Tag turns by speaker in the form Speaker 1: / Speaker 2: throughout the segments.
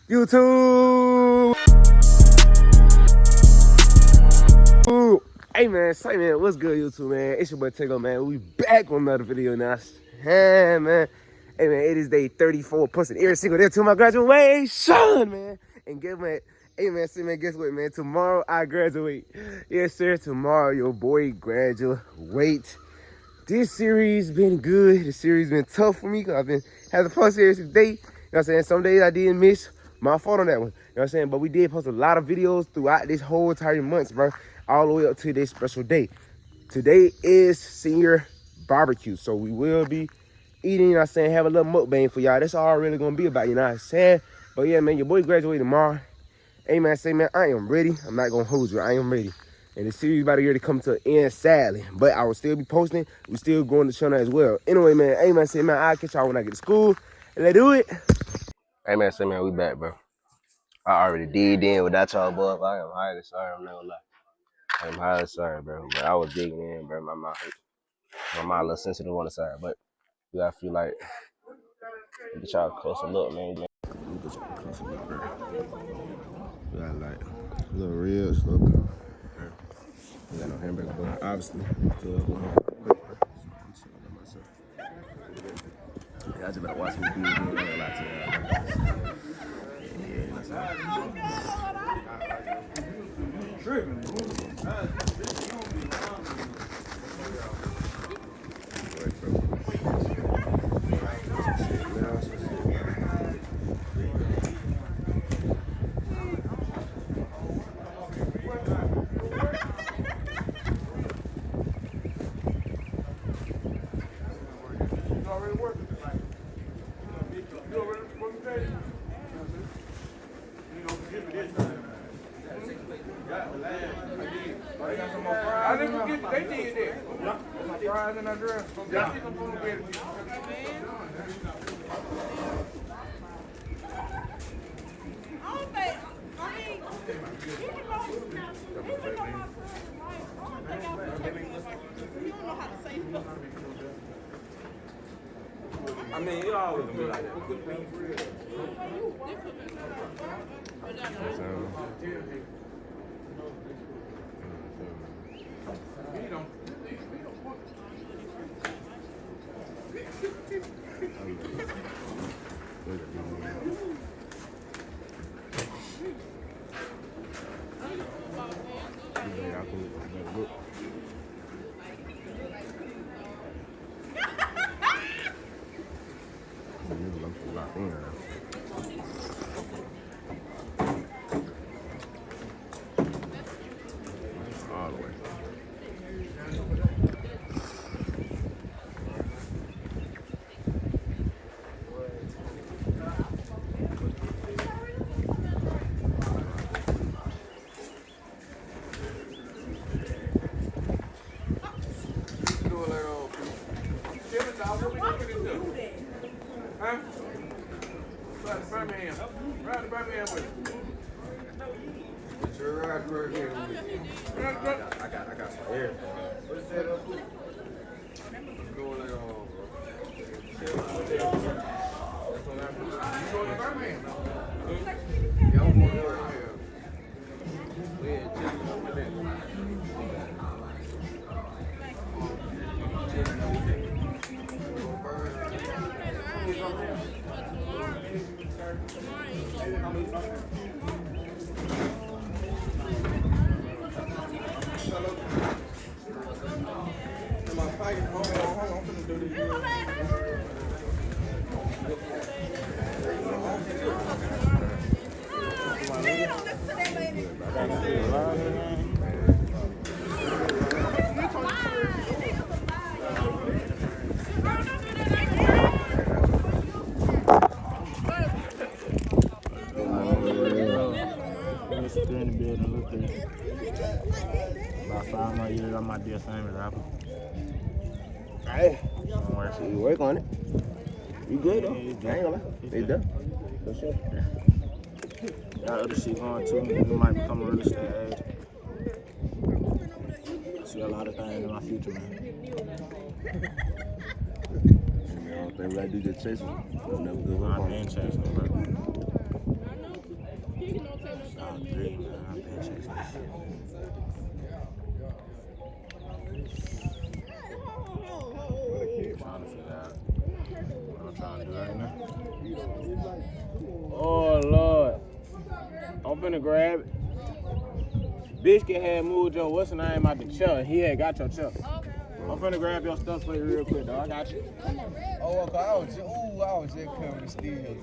Speaker 1: YouTube. Hey man, say man, what's good YouTube man? It's your boy Tego man. We back on another video now. Hey man. Hey man, it is day 34 posted every single day to my graduation, man. And guess what? Hey man, say man, guess what man? Tomorrow I graduate. Yes sir, tomorrow your boy graduate. This series been good. This series been tough for me because I've been having the first series today. You know what I'm saying? Some days I did miss. My fault on that one. You know what I'm saying? But we did post a lot of videos throughout this whole entire month, bro. All the way up to this special day. Today is senior barbecue. So we will be eating, you know what I'm saying, have a little mukbang for y'all. That's all really gonna be about, you know what I'm saying? But yeah, man, your boy graduate tomorrow. Hey man, say man, I am ready. I'm not gonna hold you. I am ready. And the series about to get to come to an end, sadly. But I will still be posting. We still going to the channel as well. Anyway, man, hey man, say man, I'll catch y'all when I get to school. And let's do it. Hey man, say man, we back, bro. I already did in without y'all, boy. I am highly sorry. I'm not gonna lie. I'm highly sorry, bro. But I was digging in, bro. My mouth hurt. My mouth a little sensitive on the side, but you gotta feel like get y'all a closer look, man. Get y'all a closer look, bro. We got like little ribs, look. We got no hamburger, but obviously, yeah, I just better watch me do it. I ain't gonna lie to y'all. Yeah, that's all.
Speaker 2: I didn't forget they did that. My fries and that dress. Y'all see them on the bed. I mean, it always gonna be like that. All the way. Huh? Ride the Birmingham. Ride the Birmingham with it. Sure, ride the Birmingham with it. I got some air. What's that up? Going like, you going to Birmingham? Yeah, I'm going to Birmingham. Yeah, chicken over there.
Speaker 3: About 5 more years, I might be a famous rapper.
Speaker 1: Hey, you work on it. You good though? I ain't gonna lie. They done. For sure.
Speaker 3: Got other shit going too. We might become a real estate agent. See a lot of things in my future, man.
Speaker 1: I don't think we gotta do just chasing. We'll never go
Speaker 3: I ain't chasing it, bro. Trying to figure out what I'm trying to do right now. Oh Lord. I'm finna grab it. Biscuit had moved your what's the name out the chair. He had got your chair. I'm finna grab your stuff for you real quick, though. I got you.
Speaker 2: Oh, okay. I was just coming to steal.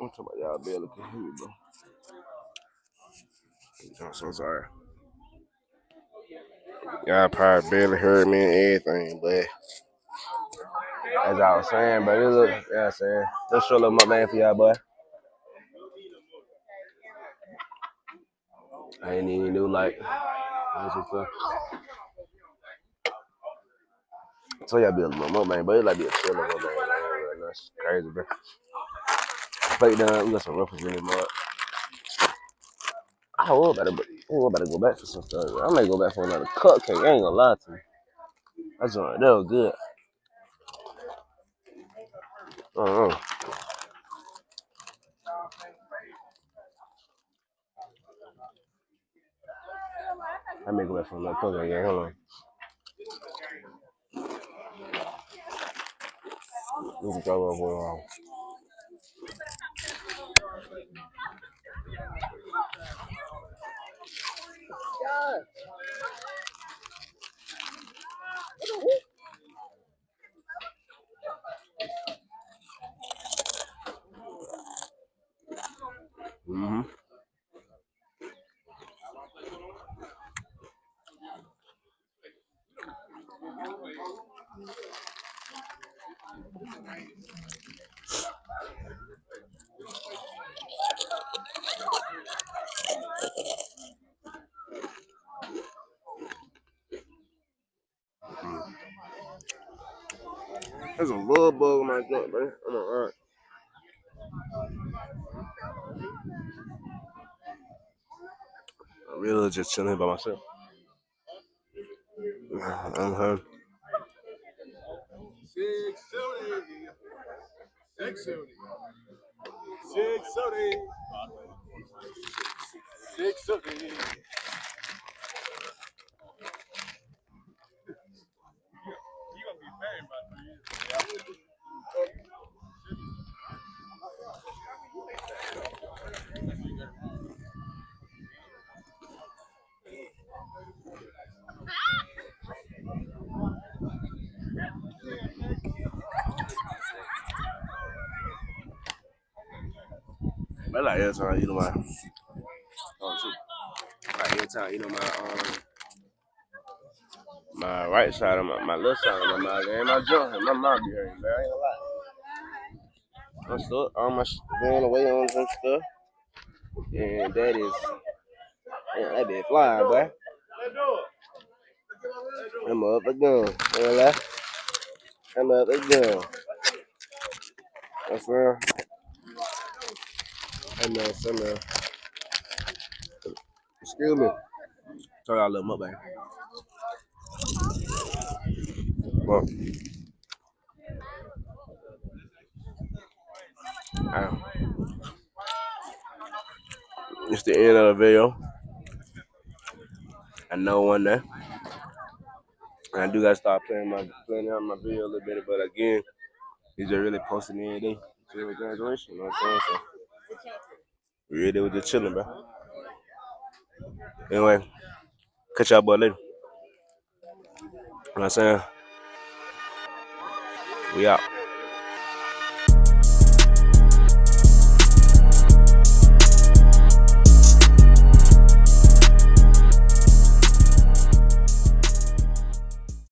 Speaker 1: I'm talking about y'all barely can hear me, bro. I'm so sorry. Y'all probably barely heard me and everything, but as I was saying, bro, this look, yeah, I'm saying, let's show a little mukbang for y'all, boy. I ain't even do like, so y'all be a little mukbang, but it like be a chill mukbang, man. That's crazy, bro. Plate done, we got some ruffles in the mud. I was about to go back for some stuff. I might go back for another cupcake. I ain't gonna lie to you. That was good. I don't know. I may go back for another cupcake. Yeah, hold on. We can go over for Mm-hmm. There's a little bug in my joint, man. I'm alright. I'm really just chilling here by myself. I'm home.
Speaker 2: 670. 670. 670. 670.
Speaker 1: But like every time, like every time, my right side of my left side of my mouth, and my junk, my mouth be hurting, man. I ain't gonna lie. I'm still on my going away on some stuff, and that be flying, boy. I'm up again. I'm up again. That's real. I know, some real. Excuse me. Show y'all a little mukbang. Well, it's the end of the video. I know one day. And I do gotta start playing out my video a little bit, but again, these are really posting every day. Till graduation, you know what I'm saying? So we really was just chilling, bro. Anyway, catch y'all boy later. You know what I'm saying? We out.